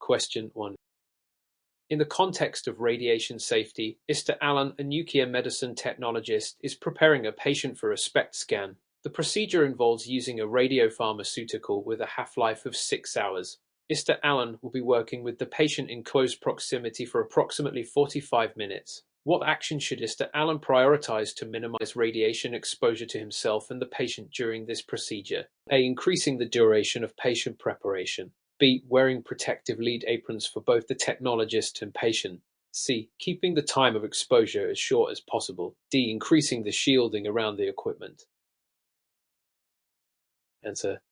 Question 1. In the context of radiation safety, Mr. Allen, a nuclear medicine technologist, is preparing a patient for a SPECT scan. The procedure involves using a radiopharmaceutical with a half-life of 6 hours. Mr. Allen will be working with the patient in close proximity for approximately 45 minutes. What action should Mr. Allen prioritize to minimize radiation exposure to himself and the patient during this procedure? A. Increasing the duration of patient preparation. B. Wearing protective lead aprons for both the technologist and patient. C. Keeping the time of exposure as short as possible. D. Increasing the shielding around the equipment. Answer.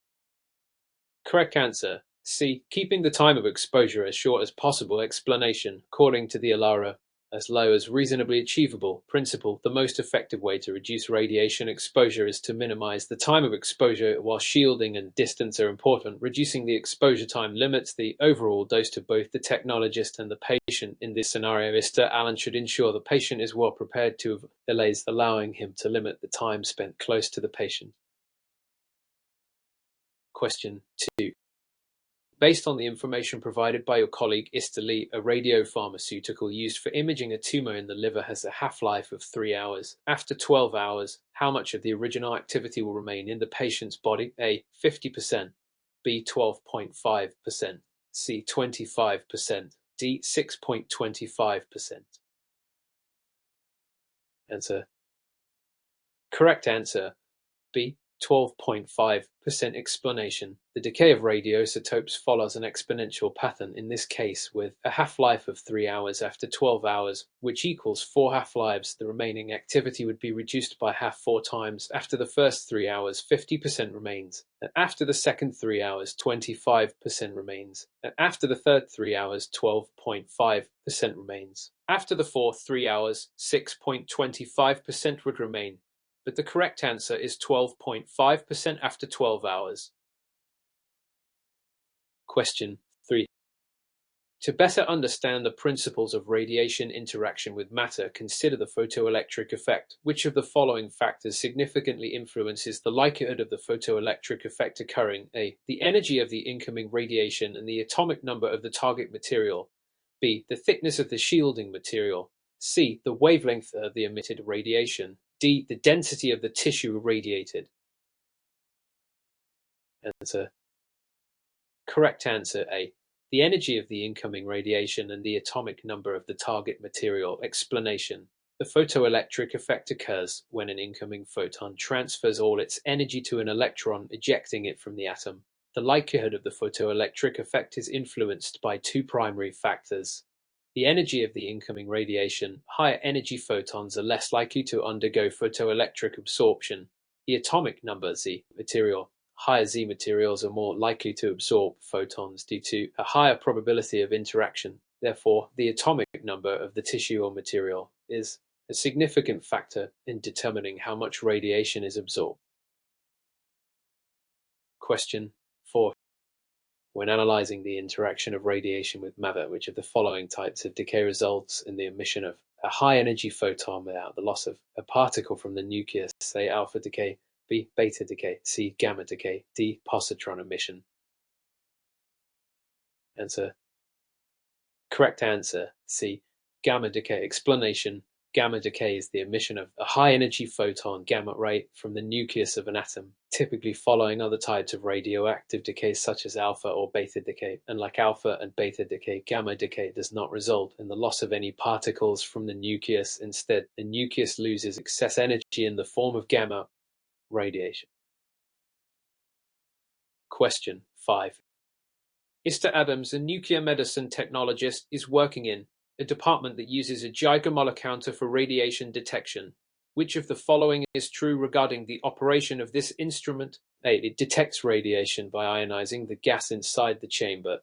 Correct answer. C. Keeping the time of exposure as short as possible. Explanation. According to the ALARA, as low as reasonably achievable principle, the most effective way to reduce radiation exposure is to minimize the time of exposure. While shielding and distance are important, reducing the exposure time limits the overall dose to both the technologist and the patient. In this scenario, Mr. Allen should ensure the patient is well prepared to avoid delays, allowing him to limit the time spent close to the patient. Question 2. Based on the information provided by your colleague Mr. Lee, a radiopharmaceutical used for imaging a tumor in the liver has a half-life of 3 hours. After 12 hours, how much of the original activity will remain in the patient's body? A. 50%, B. 12.5%, C. 25%, D. 6.25%. Answer. Correct answer. B. 12.5%. Explanation. The decay of radioisotopes follows an exponential pattern, in this case with a half-life of 3 hours. After 12 hours, which equals 4 half-lives, the remaining activity would be reduced by half 4 times. After the first 3 hours, 50% remains. And after the second 3 hours, 25% remains. And after the third 3 hours, 12.5% remains. After the fourth 3 hours, 6.25% would remain. But the correct answer is 12.5% after 12 hours. Question 3. To better understand the principles of radiation interaction with matter, consider the photoelectric effect. Which of the following factors significantly influences the likelihood of the photoelectric effect occurring? A. The energy of the incoming radiation and the atomic number of the target material. B. The thickness of the shielding material. C. The wavelength of the emitted radiation. D. The density of the tissue irradiated. Answer. Correct answer. A. The energy of the incoming radiation and the atomic number of the target material. Explanation. The photoelectric effect occurs when an incoming photon transfers all its energy to an electron, ejecting it from the atom. The likelihood of the photoelectric effect is influenced by 2 primary factors. The energy of the incoming radiation. Higher energy photons are less likely to undergo photoelectric absorption. The atomic number Z material. Higher Z materials are more likely to absorb photons due to a higher probability of interaction. Therefore, the atomic number of the tissue or material is a significant factor in determining how much radiation is absorbed. Question 4. When analyzing the interaction of radiation with matter, which of the following types of decay results in the emission of a high-energy photon without the loss of a particle from the nucleus? A. Alpha decay, B. Beta decay, C. Gamma decay, D. Positron emission. Answer. Correct answer. C. Gamma decay. Explanation. Gamma decay is the emission of a high-energy photon, gamma ray, from the nucleus of an atom, typically following other types of radioactive decay such as alpha or beta decay. Unlike alpha and beta decay, gamma decay does not result in the loss of any particles from the nucleus. Instead, the nucleus loses excess energy in the form of gamma radiation. Question 5. Mr. Adams, a nuclear medicine technologist, is working in a department that uses a Geiger counter for radiation detection. Which of the following is true regarding the operation of this instrument? A. It detects radiation by ionizing the gas inside the chamber.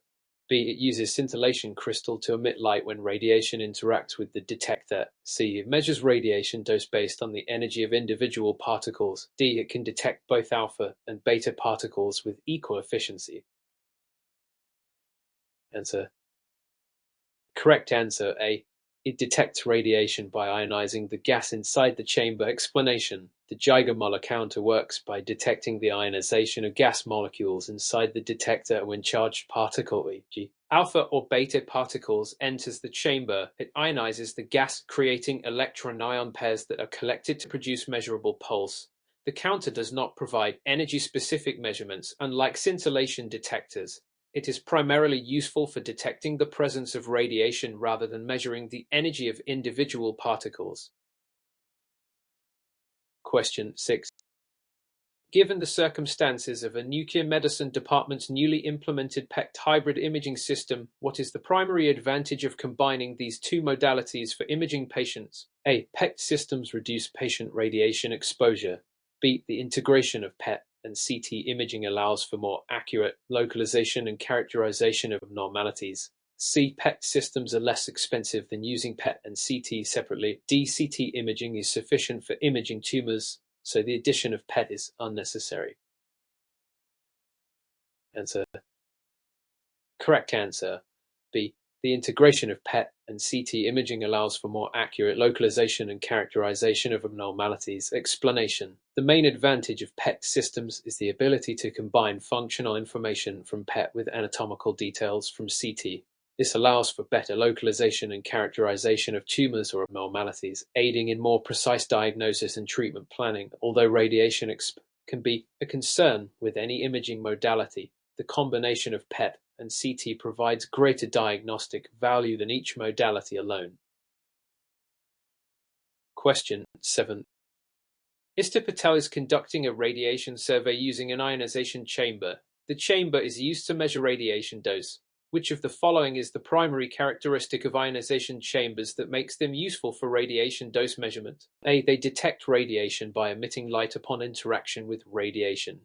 B. It uses scintillation crystal to emit light when radiation interacts with the detector. C. It measures radiation dose based on the energy of individual particles. D. It can detect both alpha and beta particles with equal efficiency. Answer. Correct answer. A. It detects radiation by ionizing the gas inside the chamber. Explanation. The Geiger counter works by detecting the ionization of gas molecules inside the detector when charged particle, e.g. alpha or beta particles enters the chamber, it ionizes the gas, creating electron-ion pairs that are collected to produce measurable pulse. The counter does not provide energy-specific measurements, unlike scintillation detectors. It is primarily useful for detecting the presence of radiation rather than measuring the energy of individual particles. Question 6. Given the circumstances of a nuclear medicine department's newly implemented PECT hybrid imaging system, what is the primary advantage of combining these two modalities for imaging patients? A. PECT systems reduce patient radiation exposure. B. The integration of PET and CT imaging allows for more accurate localization and characterization of abnormalities. C. PET systems are less expensive than using PET and CT separately. D. CT imaging is sufficient for imaging tumors, so the addition of PET is unnecessary. Answer. Correct answer. B. The integration of PET and CT imaging allows for more accurate localization and characterization of abnormalities. Explanation. The main advantage of PET systems is the ability to combine functional information from PET with anatomical details from CT. This allows for better localization and characterization of tumors or abnormalities, aiding in more precise diagnosis and treatment planning. Although radiation can be a concern with any imaging modality, the combination of PET and CT provides greater diagnostic value than each modality alone. Question 7. Mr. Patel is conducting a radiation survey using an ionization chamber. The chamber is used to measure radiation dose. Which of the following is the primary characteristic of ionization chambers that makes them useful for radiation dose measurement? A. They detect radiation by emitting light upon interaction with radiation.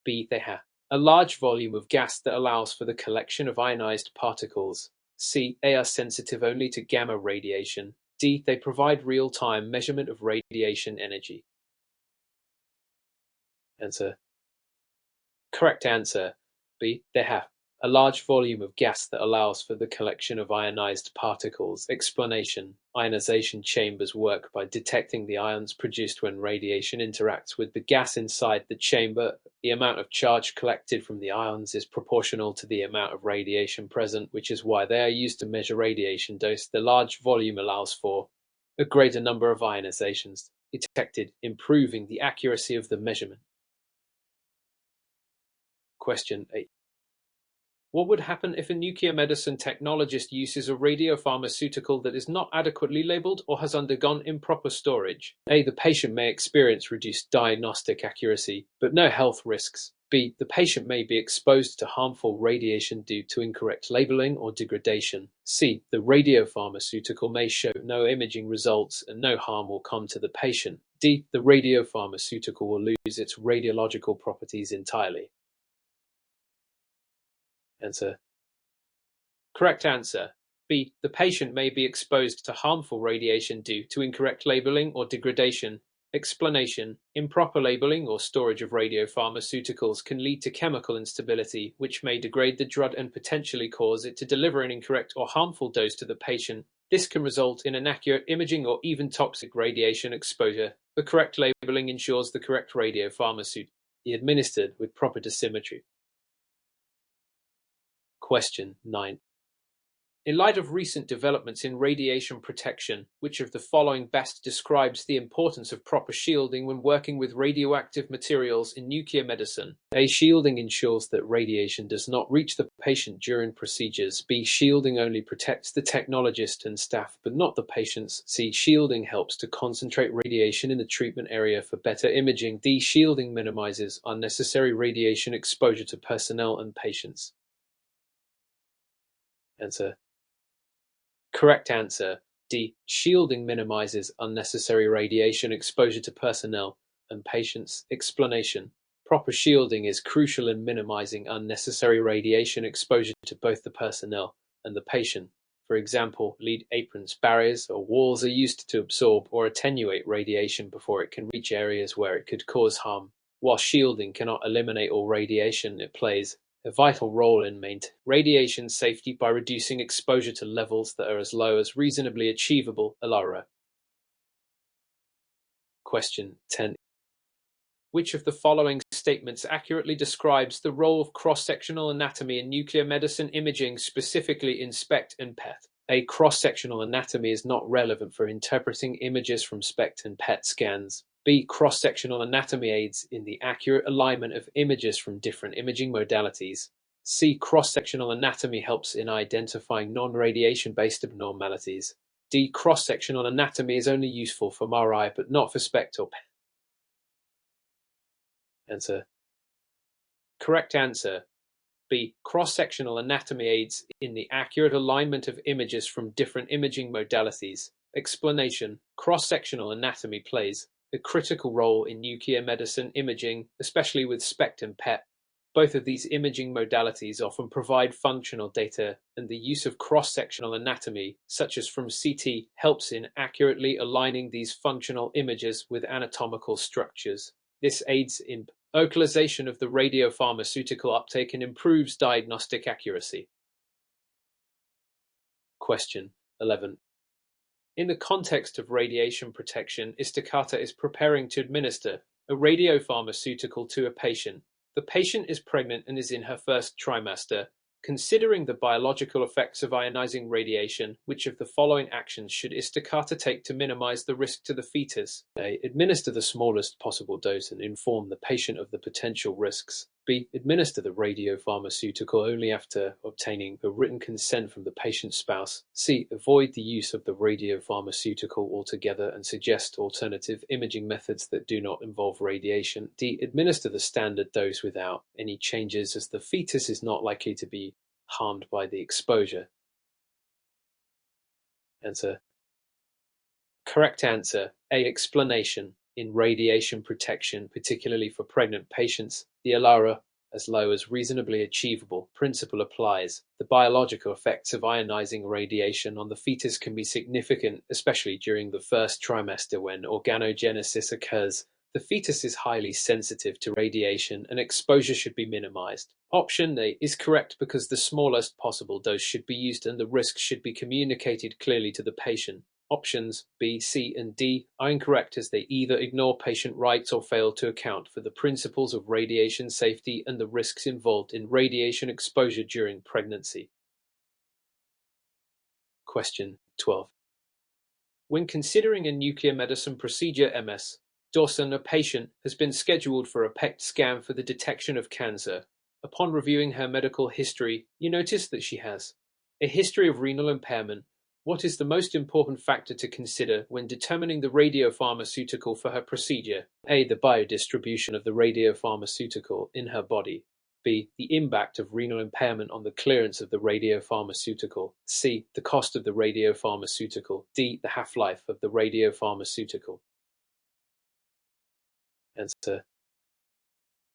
B. They have a large volume of gas that allows for the collection of ionized particles. C. They are sensitive only to gamma radiation. D. They provide real-time measurement of radiation energy. Answer. Correct answer. B. They have a large volume of gas that allows for the collection of ionized particles. Explanation. Ionization chambers work by detecting the ions produced when radiation interacts with the gas inside the chamber. The amount of charge collected from the ions is proportional to the amount of radiation present, which is why they are used to measure radiation dose. The large volume allows for a greater number of ionizations detected, improving the accuracy of the measurement. Question 8. What would happen if a nuclear medicine technologist uses a radiopharmaceutical that is not adequately labeled or has undergone improper storage? A. The patient may experience reduced diagnostic accuracy, but no health risks. B. The patient may be exposed to harmful radiation due to incorrect labeling or degradation. C. The radiopharmaceutical may show no imaging results and no harm will come to the patient. D. The radiopharmaceutical will lose its radiological properties entirely. Answer. Correct answer. B. The patient may be exposed to harmful radiation due to incorrect labeling or degradation. Explanation. Improper labeling or storage of radiopharmaceuticals can lead to chemical instability, which may degrade the drug and potentially cause it to deliver an incorrect or harmful dose to the patient. This can result in inaccurate imaging or even toxic radiation exposure. The correct labeling ensures the correct radiopharmaceutical is administered with proper dosimetry. Question 9. In light of recent developments in radiation protection, which of the following best describes the importance of proper shielding when working with radioactive materials in nuclear medicine? A. Shielding ensures that radiation does not reach the patient during procedures. B. Shielding only protects the technologist and staff, but not the patients. C. Shielding helps to concentrate radiation in the treatment area for better imaging. D. Shielding minimizes unnecessary radiation exposure to personnel and patients. Answer. Correct answer. D. Shielding minimizes unnecessary radiation exposure to personnel and patients. Explanation. Proper shielding is crucial in minimizing unnecessary radiation exposure to both the personnel and the patient. For example, lead aprons, barriers, or walls are used to absorb or attenuate radiation before it can reach areas where it could cause harm. While shielding cannot eliminate all radiation, it plays a vital role in maintaining radiation safety by reducing exposure to levels that are as low as reasonably achievable. Alara. Question 10. Which of the following statements accurately describes the role of cross-sectional anatomy in nuclear medicine imaging, specifically in SPECT and PET? A. Cross-sectional anatomy is not relevant for interpreting images from SPECT and PET scans. B. Cross-sectional anatomy aids in the accurate alignment of images from different imaging modalities. C. Cross-sectional anatomy helps in identifying non-radiation-based abnormalities. D. Cross-sectional anatomy is only useful for MRI but not for SPECT or PET. Answer. Correct answer. B. Cross-sectional anatomy aids in the accurate alignment of images from different imaging modalities. Explanation. Cross-sectional anatomy plays a critical role in nuclear medicine imaging, especially with SPECT and PET. Both of these imaging modalities often provide functional data, and the use of cross-sectional anatomy, such as from CT, helps in accurately aligning these functional images with anatomical structures. This aids in localization of the radiopharmaceutical uptake and improves diagnostic accuracy. Question 11. In the context of radiation protection, Istacata is preparing to administer a radiopharmaceutical to a patient. The patient is pregnant and is in her first trimester. Considering the biological effects of ionizing radiation, which of the following actions should Istacata take to minimize the risk to the fetus? A. Administer the smallest possible dose and inform the patient of the potential risks. B. Administer the radiopharmaceutical only after obtaining a written consent from the patient's spouse. C. Avoid the use of the radiopharmaceutical altogether and suggest alternative imaging methods that do not involve radiation. D. Administer the standard dose without any changes, as the fetus is not likely to be harmed by the exposure. Answer. Correct answer. A. Explanation. In radiation protection, particularly for pregnant patients, the ALARA, as low as reasonably achievable, principle applies. The biological effects of ionizing radiation on the fetus can be significant, especially during the first trimester when organogenesis occurs. The fetus is highly sensitive to radiation and exposure should be minimized. Option A is correct because the smallest possible dose should be used and the risks should be communicated clearly to the patient. Options B, C, and D are incorrect as they either ignore patient rights or fail to account for the principles of radiation safety and the risks involved in radiation exposure during pregnancy. Question 12. When considering a nuclear medicine procedure MS, Dawson, a patient, has been scheduled for a PET scan for the detection of cancer. Upon reviewing her medical history, you notice that she has a history of renal impairment. What is the most important factor to consider when determining the radiopharmaceutical for her procedure? A. The biodistribution of the radiopharmaceutical in her body. B. The impact of renal impairment on the clearance of the radiopharmaceutical. C. The cost of the radiopharmaceutical. D. The half-life of the radiopharmaceutical. Answer.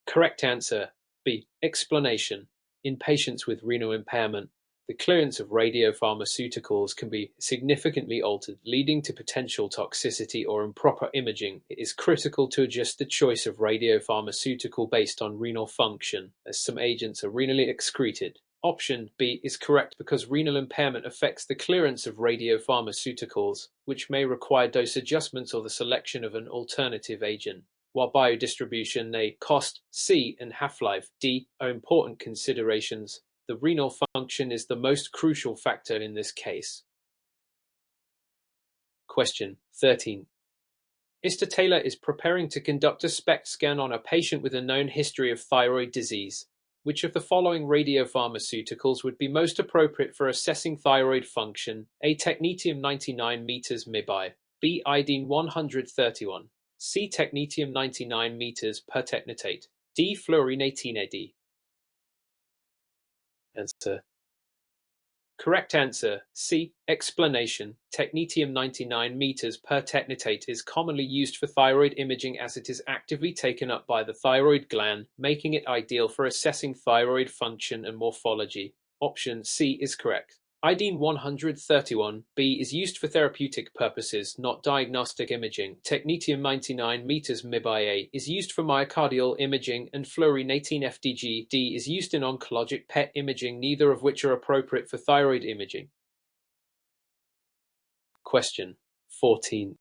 Correct answer. B. Explanation. In patients with renal impairment, the clearance of radiopharmaceuticals can be significantly altered, leading to potential toxicity or improper imaging. It is critical to adjust the choice of radiopharmaceutical based on renal function, as some agents are renally excreted. Option B is correct because renal impairment affects the clearance of radiopharmaceuticals, which may require dose adjustments or the selection of an alternative agent. While biodistribution, A, cost, C, and half-life, D, are important considerations, the renal function is the most crucial factor in this case. Question 13. Mr. Taylor is preparing to conduct a SPECT scan on a patient with a known history of thyroid disease. Which of the following radiopharmaceuticals would be most appropriate for assessing thyroid function? A. Technetium-99 meters MIBI. B. Iodine 131. C. Technetium 99 meters per technetate. D. Fluorine 18-AD. Answer. Correct answer. C. Explanation. Technetium 99 meters per technetate is commonly used for thyroid imaging as it is actively taken up by the thyroid gland, making it ideal for assessing thyroid function and morphology. Option C is correct. Iodine 131B is used for therapeutic purposes, not diagnostic imaging. Technetium 99 meters MIBI-A is used for myocardial imaging, and fluorine 18-FDG-D is used in oncologic PET imaging, neither of which are appropriate for thyroid imaging. Question 14.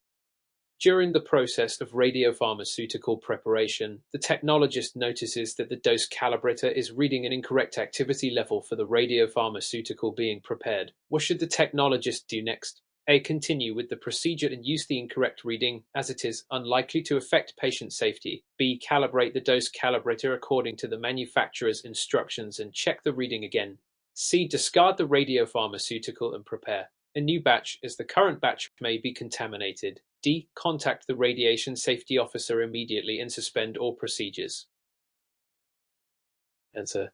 During the process of radiopharmaceutical preparation, the technologist notices that the dose calibrator is reading an incorrect activity level for the radiopharmaceutical being prepared. What should the technologist do next? A. Continue with the procedure and use the incorrect reading, as it is unlikely to affect patient safety. B. Calibrate the dose calibrator according to the manufacturer's instructions and check the reading again. C. Discard the radiopharmaceutical and prepare a new batch, as the current batch may be contaminated. D. Contact the radiation safety officer immediately and suspend all procedures. Answer.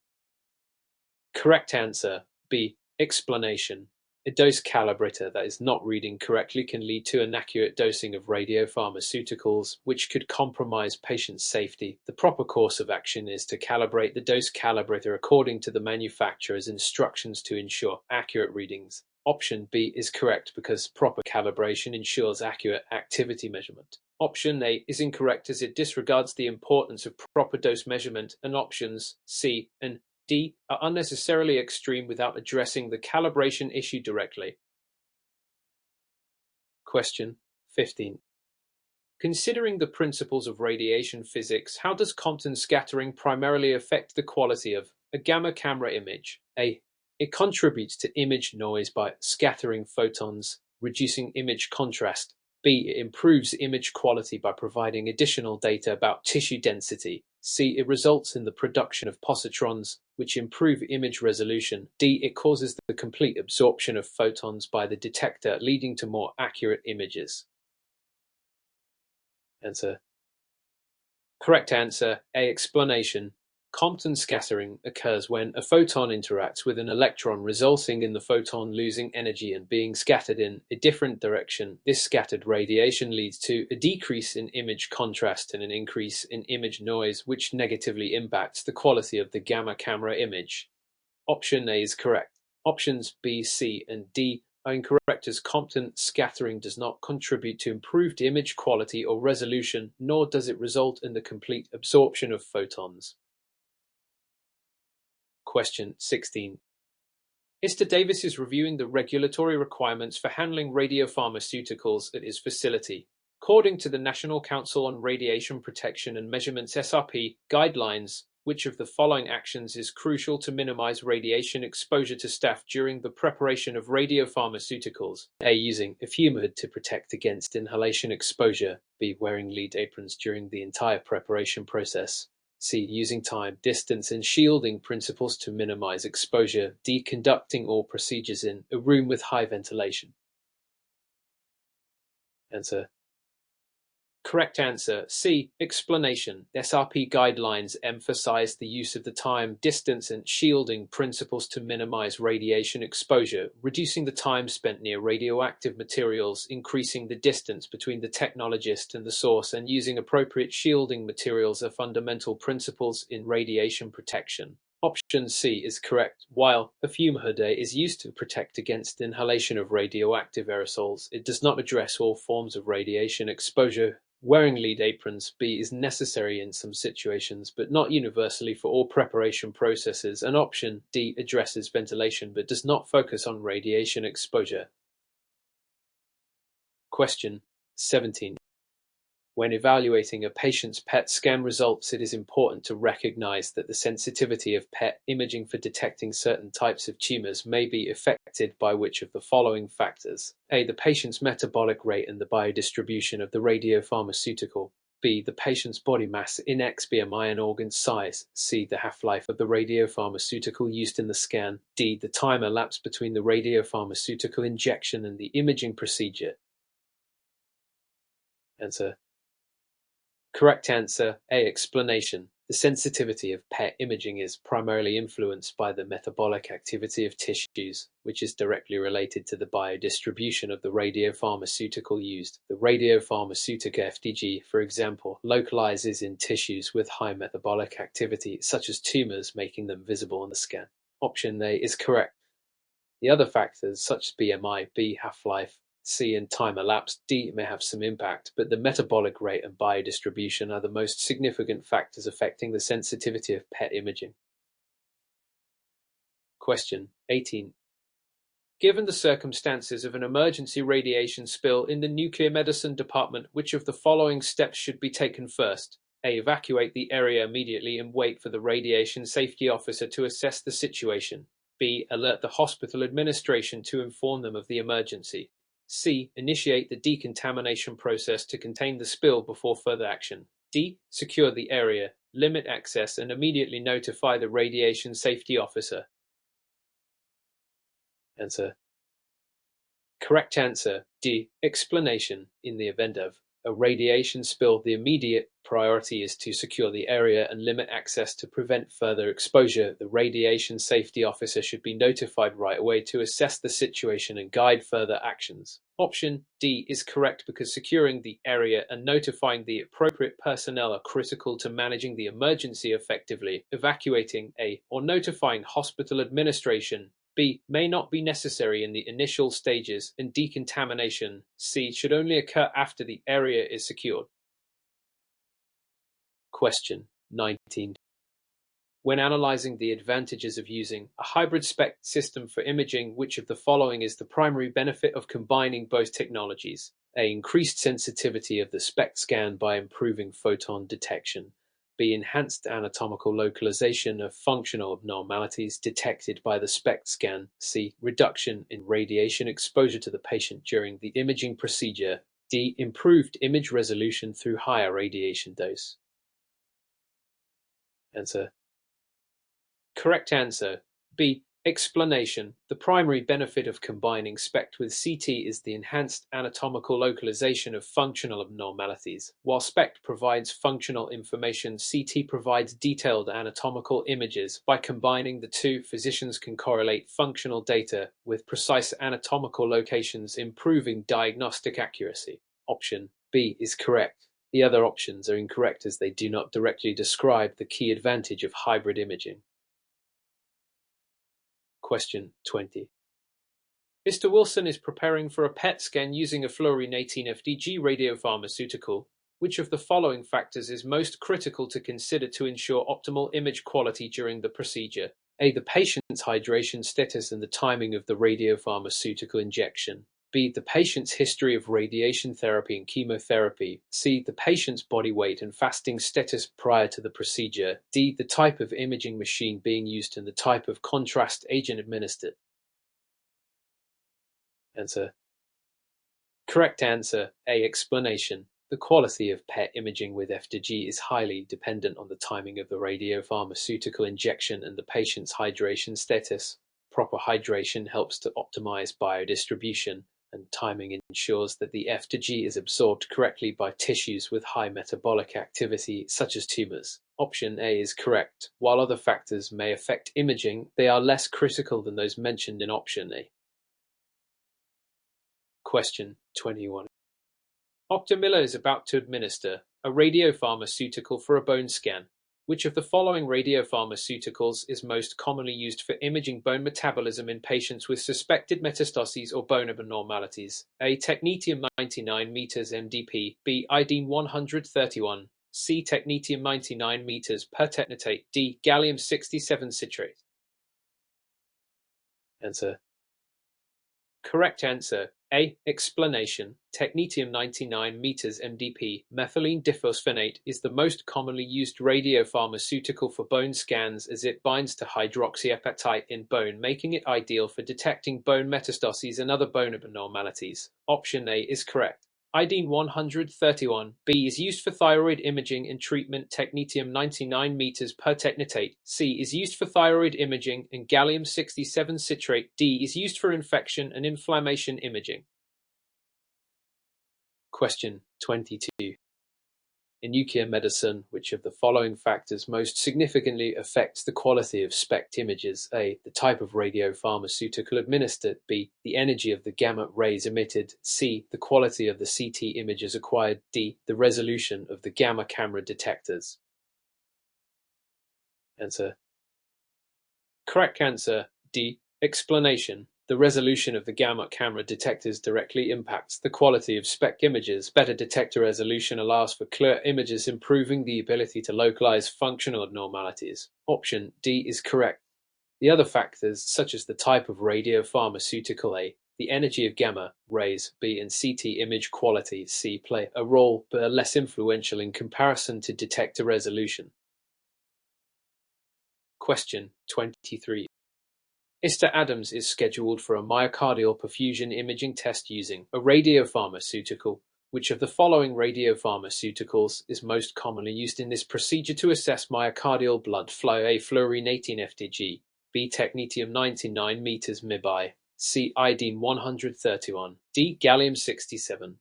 Correct answer. B. Explanation. A dose calibrator that is not reading correctly can lead to inaccurate dosing of radiopharmaceuticals, which could compromise patient safety. The proper course of action is to calibrate the dose calibrator according to the manufacturer's instructions to ensure accurate readings. Option B is correct because proper calibration ensures accurate activity measurement. Option A is incorrect as it disregards the importance of proper dose measurement, and options C and D are unnecessarily extreme without addressing the calibration issue directly. Question 15. Considering the principles of radiation physics, how does Compton scattering primarily affect the quality of a gamma camera image? A. It contributes to image noise by scattering photons, reducing image contrast. B. It improves image quality by providing additional data about tissue density. C. It results in the production of positrons, which improve image resolution. D. It causes the complete absorption of photons by the detector, leading to more accurate images. Answer. Correct answer. A. Explanation. Compton scattering occurs when a photon interacts with an electron, resulting in the photon losing energy and being scattered in a different direction. This scattered radiation leads to a decrease in image contrast and an increase in image noise, which negatively impacts the quality of the gamma camera image. Option A is correct. Options B, C, and D are incorrect as Compton scattering does not contribute to improved image quality or resolution, nor does it result in the complete absorption of photons. Question 16. Mr. Davis is reviewing the regulatory requirements for handling radiopharmaceuticals at his facility. According to the National Council on Radiation Protection and Measurement's SRP guidelines, which of the following actions is crucial to minimize radiation exposure to staff during the preparation of radiopharmaceuticals? A. Using a fume hood to protect against inhalation exposure. B. Wearing lead aprons during the entire preparation process. C. Using time, distance, and shielding principles to minimize exposure. D. Conducting all procedures in a room with high ventilation. Answer. Correct answer. C. Explanation. SRP guidelines emphasize the use of the time, distance, and shielding principles to minimize radiation exposure, reducing the time spent near radioactive materials, increasing the distance between the technologist and the source, and using appropriate shielding materials are fundamental principles in radiation protection. Option C is correct. While a fume hood is used to protect against inhalation of radioactive aerosols, it does not address all forms of radiation exposure. Wearing lead aprons B is necessary in some situations, but not universally for all preparation processes. And option D addresses ventilation but does not focus on radiation exposure. Question 17. When evaluating a patient's PET scan results, it is important to recognize that the sensitivity of PET imaging for detecting certain types of tumors may be affected by which of the following factors? A. The patient's metabolic rate and the biodistribution of the radiopharmaceutical. B. The patient's body mass, index BMI, and organ size. C. The half-life of the radiopharmaceutical used in the scan. D. The time elapsed between the radiopharmaceutical injection and the imaging procedure. Answer. Correct answer. A. Explanation. The sensitivity of PET imaging is primarily influenced by the metabolic activity of tissues, which is directly related to the biodistribution of the radiopharmaceutical used. The radiopharmaceutic FDG, for example, localizes in tissues with high metabolic activity, such as tumors, making them visible on the scan. Option A is correct. The other factors, such as BMI, B, half-life, C, and time elapsed, D, may have some impact, but the metabolic rate and biodistribution are the most significant factors affecting the sensitivity of PET imaging. Question 18. Given the circumstances of an emergency radiation spill in the nuclear medicine department, which of the following steps should be taken first? A. Evacuate the area immediately and wait for the radiation safety officer to assess the situation. B. Alert the hospital administration to inform them of the emergency. C. Initiate the decontamination process to contain the spill before further action. D. Secure the area, limit access, and immediately notify the radiation safety officer. Answer. Correct answer, D. Explanation. In the event of a radiation spill, the immediate priority is to secure the area and limit access to prevent further exposure. The radiation safety officer should be notified right away to assess the situation and guide further actions. Option D is correct because securing the area and notifying the appropriate personnel are critical to managing the emergency effectively. Evacuating A or notifying hospital administration B may not be necessary in the initial stages, and decontamination C should only occur after the area is secured. Question 19. When analyzing the advantages of using a hybrid SPECT system for imaging, which of the following is the primary benefit of combining both technologies? A. Increased sensitivity of the SPECT scan by improving photon detection. B. Enhanced anatomical localization of functional abnormalities detected by the SPECT scan. C. Reduction in radiation exposure to the patient during the imaging procedure. D. Improved image resolution through higher radiation dose. Answer. Correct answer, B. Explanation. The primary benefit of combining SPECT with CT is the enhanced anatomical localization of functional abnormalities. While SPECT provides functional information, CT provides detailed anatomical images. By combining the two, physicians can correlate functional data with precise anatomical locations, improving diagnostic accuracy. Option B is correct. The other options are incorrect as they do not directly describe the key advantage of hybrid imaging. Question 20. Mr. Wilson is preparing for a PET scan using a fluorine-18 FDG radiopharmaceutical. Which of the following factors is most critical to consider to ensure optimal image quality during the procedure? A. The patient's hydration status and the timing of the radiopharmaceutical injection. B. The patient's history of radiation therapy and chemotherapy. C. The patient's body weight and fasting status prior to the procedure. D. The type of imaging machine being used and the type of contrast agent administered. Answer. Correct answer, A. Explanation. The quality of PET imaging with FDG is highly dependent on the timing of the radiopharmaceutical injection and the patient's hydration status. Proper hydration helps to optimize biodistribution, and timing ensures that the FDG is absorbed correctly by tissues with high metabolic activity, such as tumors. Option A is correct. While other factors may affect imaging, they are less critical than those mentioned in option A. Question 21. Dr. Miller is about to administer a radiopharmaceutical for a bone scan. Which of the following radiopharmaceuticals is most commonly used for imaging bone metabolism in patients with suspected metastases or bone abnormalities? A. Technetium-99 meters MDP. B. Iodine-131. C. Technetium-99 meters per technetate. D. Gallium-67 citrate. Answer. Correct answer, A. Explanation. Technetium-99 meters MDP, methylene diphosphonate, is the most commonly used radiopharmaceutical for bone scans as it binds to hydroxyapatite in bone, making it ideal for detecting bone metastases and other bone abnormalities. Option A is correct. Iodine-131. B is used for thyroid imaging and treatment. Technetium-99 meters per technetate. C is used for thyroid imaging and gallium-67 citrate. D is used for infection and inflammation imaging. Question 22. In nuclear medicine, which of the following factors most significantly affects the quality of SPECT images? A. The type of radiopharmaceutical administered. B. The energy of the gamma rays emitted. C. The quality of the CT images acquired. D. The resolution of the gamma camera detectors. Answer. Correct answer, D. Explanation. The resolution of the gamma camera detectors directly impacts the quality of SPECT images. Better detector resolution allows for clear images, improving the ability to localize functional abnormalities. Option D is correct. The other factors, such as the type of radiopharmaceutical A, the energy of gamma rays B, and CT image quality C, play a role but are less influential in comparison to detector resolution. Question 23. Mr. Adams is scheduled for a myocardial perfusion imaging test using a radiopharmaceutical. Which of the following radiopharmaceuticals is most commonly used in this procedure to assess myocardial blood flow? A. Fluorinating FDG. B. Technetium-99 meters MIBI. C. Iodine-131. D. Gallium-67.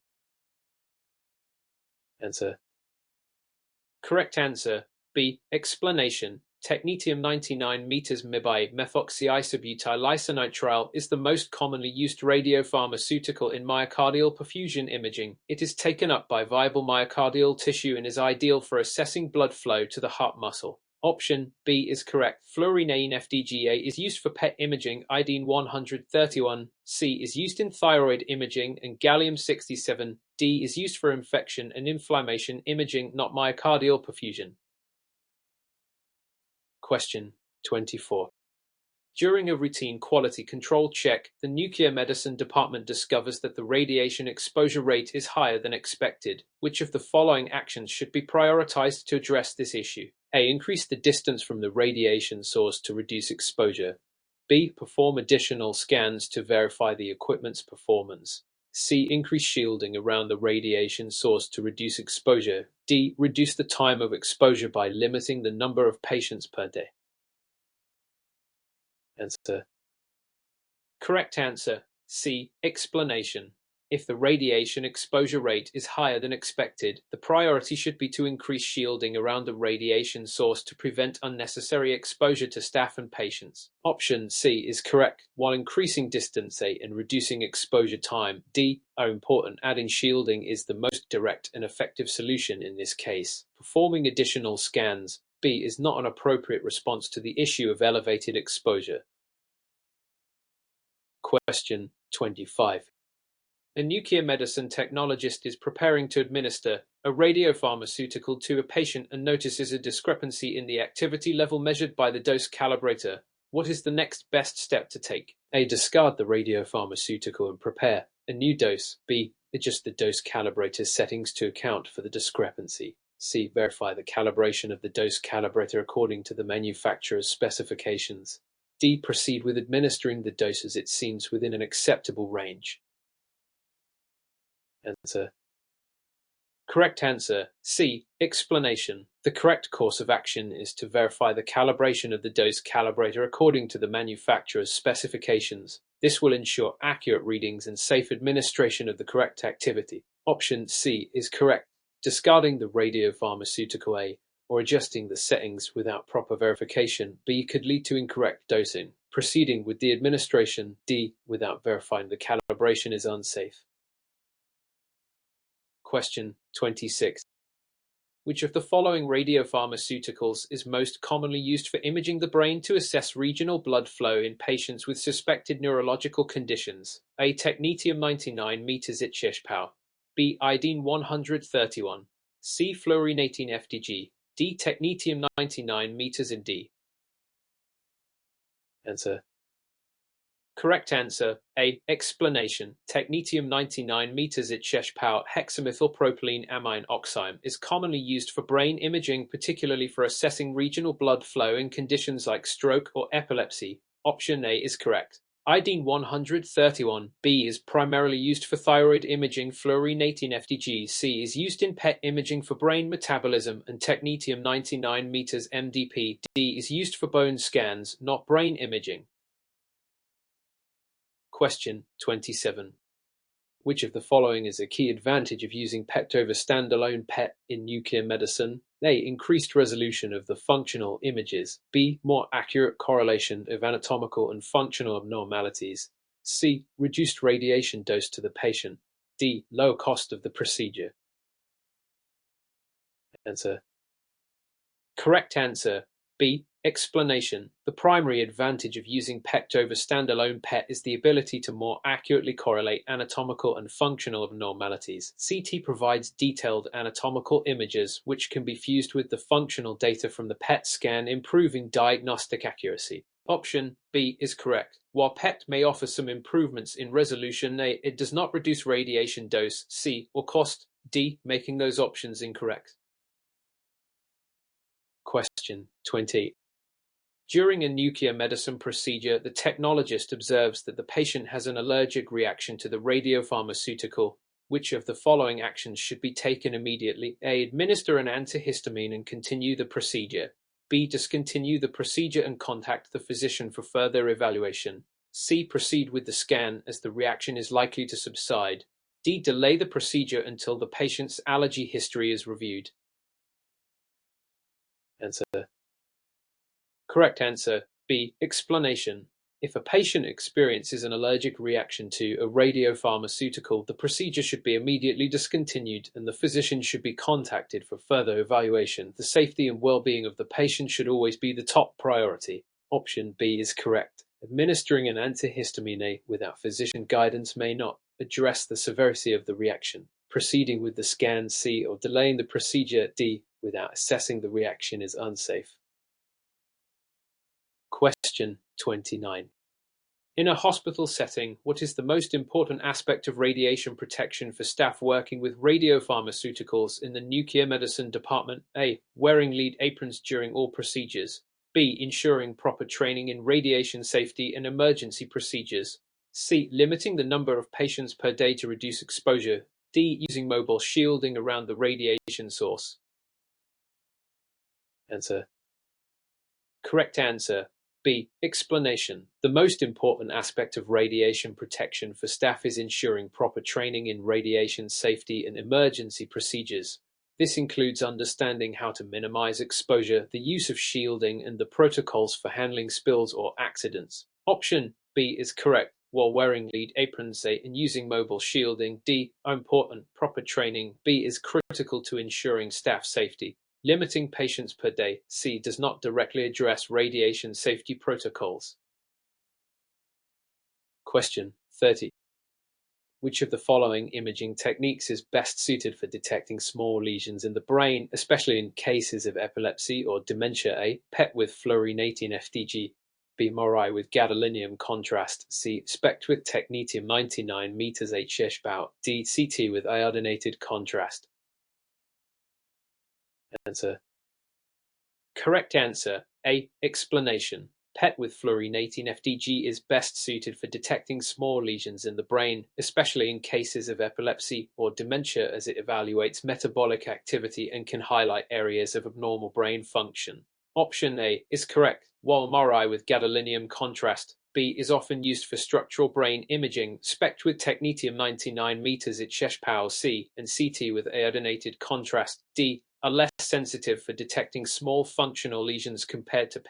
Answer. Correct answer B. Explanation. Technetium-99 meters MIBI methoxyisobutyl isonitrile is the most commonly used radiopharmaceutical in myocardial perfusion imaging. It is taken up by viable myocardial tissue and is ideal for assessing blood flow to the heart muscle. Option B is correct. Fluorinating FDGA is used for PET imaging, iodine-131. C is used in thyroid imaging, and gallium-67. D is used for infection and inflammation imaging, not myocardial perfusion. Question 24. During a routine quality control check, the nuclear medicine department discovers that the radiation exposure rate is higher than expected. Which of the following actions should be prioritized to address this issue? A. Increase the distance from the radiation source to reduce exposure. B. Perform additional scans to verify the equipment's performance. C. Increase shielding around the radiation source to reduce exposure. D. Reduce the time of exposure by limiting the number of patients per day. Answer. Correct answer C. Explanation. If the radiation exposure rate is higher than expected, the priority should be to increase shielding around the radiation source to prevent unnecessary exposure to staff and patients. Option C is correct. While increasing distance A and reducing exposure time D are important, adding shielding is the most direct and effective solution in this case. Performing additional scans B is not an appropriate response to the issue of elevated exposure. Question 25. A nuclear medicine technologist is preparing to administer a radiopharmaceutical to a patient and notices a discrepancy in the activity level measured by the dose calibrator. What is the next best step to take? A. Discard the radiopharmaceutical and prepare a new dose. B. Adjust the dose calibrator's settings to account for the discrepancy. C. Verify the calibration of the dose calibrator according to the manufacturer's specifications. D. Proceed with administering the dose as it seems within an acceptable range. Answer. Correct answer C. Explanation. The correct course of action is to verify the calibration of the dose calibrator according to the manufacturer's specifications. This will ensure accurate readings and safe administration of the correct activity. Option C is correct. Discarding the radiopharmaceutical A or adjusting the settings without proper verification B could lead to incorrect dosing. Proceeding with the administration D without verifying the calibration is unsafe. Question 26. Which of the following radiopharmaceuticals is most commonly used for imaging the brain to assess regional blood flow in patients with suspected neurological conditions? A. Technetium-99 meters HSPOW. B. Iodine-131. C. Fluorinating FDG. D. Technetium-99 meters in D. Answer. Correct answer A. Explanation. Technetium-99 meters HSPOW hexamethylpropylene amine oxime is commonly used for brain imaging, particularly for assessing regional blood flow in conditions like stroke or epilepsy. Option A is correct. Iodine-131 B is primarily used for thyroid imaging. Fluorinating FDG C is used in PET imaging for brain metabolism, and technetium-99 meters MDP D is used for bone scans, not brain imaging. Question 27. Which of the following is a key advantage of using PET over standalone PET in nuclear medicine? A. Increased resolution of the functional images. B. More accurate correlation of anatomical and functional abnormalities. C. Reduced radiation dose to the patient. D. Lower cost of the procedure. Answer. Correct answer B. Explanation. The primary advantage of using PET over standalone PET is the ability to more accurately correlate anatomical and functional abnormalities. CT provides detailed anatomical images which can be fused with the functional data from the PET scan, improving diagnostic accuracy. Option B is correct. While PET may offer some improvements in resolution, A, it does not reduce radiation dose, C, or cost, D, making those options incorrect. Question 20. During a nuclear medicine procedure, the technologist observes that the patient has an allergic reaction to the radiopharmaceutical. Which of the following actions should be taken immediately? A. Administer an antihistamine and continue the procedure. B. Discontinue the procedure and contact the physician for further evaluation. C. Proceed with the scan as the reaction is likely to subside. D. Delay the procedure until the patient's allergy history is reviewed. Answer. Correct answer B. Explanation. If a patient experiences an allergic reaction to a radiopharmaceutical, the procedure should be immediately discontinued and the physician should be contacted for further evaluation. The safety and well-being of the patient should always be the top priority. Option B is correct. Administering an antihistamine without physician guidance may not address the severity of the reaction. Proceeding with the scan C or delaying the procedure D without assessing the reaction is unsafe. Question 29. In a hospital setting, what is the most important aspect of radiation protection for staff working with radiopharmaceuticals in the nuclear medicine department? A. Wearing lead aprons during all procedures. B. Ensuring proper training in radiation safety and emergency procedures. C. Limiting the number of patients per day to reduce exposure. D. Using mobile shielding around the radiation source. Answer. Correct answer. B. Explanation. The most important aspect of radiation protection for staff is ensuring proper training in radiation safety and emergency procedures. This includes understanding how to minimize exposure, the use of shielding, and the protocols for handling spills or accidents. Option B is correct. While wearing lead aprons, A, and using mobile shielding, D, are important. Proper training, B, is critical to ensuring staff safety. Limiting patients per day, C, does not directly address radiation safety protocols. Question 30. Which of the following imaging techniques is best suited for detecting small lesions in the brain, especially in cases of epilepsy or dementia? A. PET with fluorinating FDG. B. MRI with gadolinium contrast. C. SPECT with technetium-99 meters H. Eschbau. D. CT with iodinated contrast. Answer. Correct answer A. Explanation. PET with fluorinating FDG is best suited for detecting small lesions in the brain, especially in cases of epilepsy or dementia, as it evaluates metabolic activity and can highlight areas of abnormal brain function. Option A is correct. While MRI with gadolinium contrast, B, is often used for structural brain imaging, SPECT with technetium-99 meters at Eschbau. C, and CT with iodinated contrast, D, are less sensitive for detecting small functional lesions compared to